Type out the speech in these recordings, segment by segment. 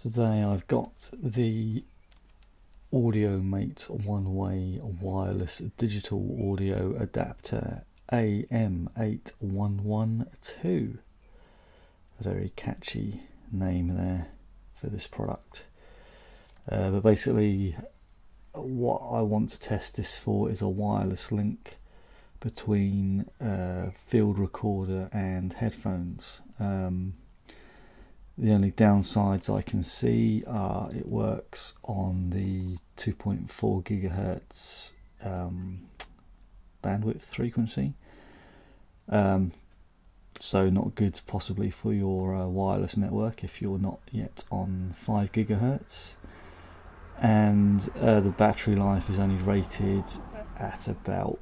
Today I've got the audiomate one-way wireless digital audio adapter AM8112. A very catchy name there for this product. But basically what I want to test this for is a wireless link between field recorder and headphones. The only downsides I can see are it works on the 2.4 gigahertz bandwidth frequency, so not good possibly for your wireless network if you're not yet on 5 gigahertz, and the battery life is only rated at about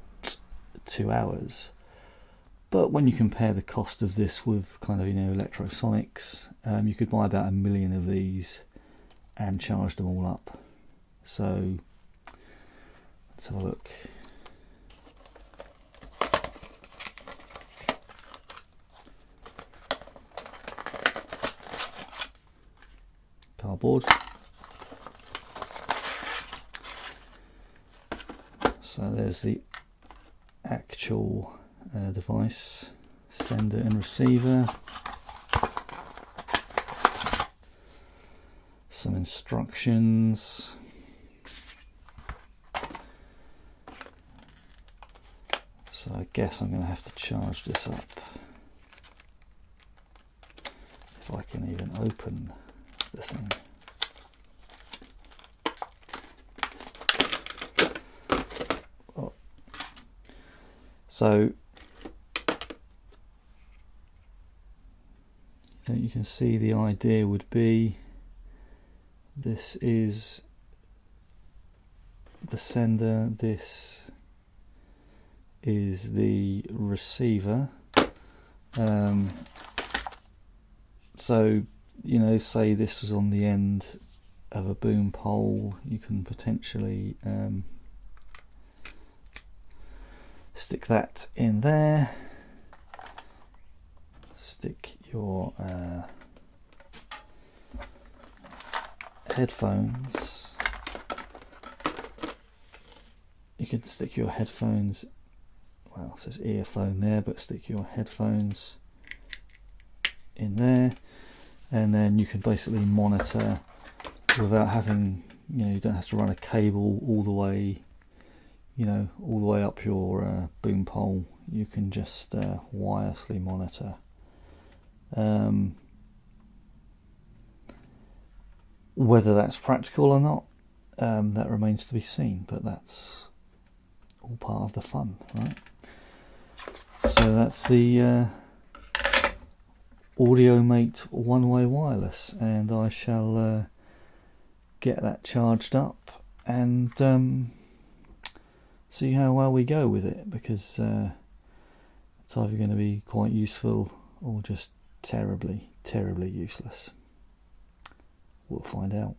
2 hours. But when you compare the cost of this with kind of, electrosonics, you could buy about 1 million of these and charge them all up. So let's have a look. Cardboard. So there's the actual device, sender and receiver, some instructions, so I guess I'm going to have to charge this up if I can even open the thing. Oh. So you can see the idea would be, this is the sender, this is the receiver. So say this was on the end of a boom pole, you can potentially stick that in there, stick your headphones, you can stick your headphones, well, it says earphone there, but stick your headphones in there, and then you can basically monitor without having, you don't have to run a cable all the way, all the way up your boom pole. You can just wirelessly monitor. Whether that's practical or not, that remains to be seen, but that's all part of the fun, right? So that's the audiomate one-way wireless, and I shall get that charged up and see how well we go with it, because it's either going to be quite useful or just terribly useless. We'll find out.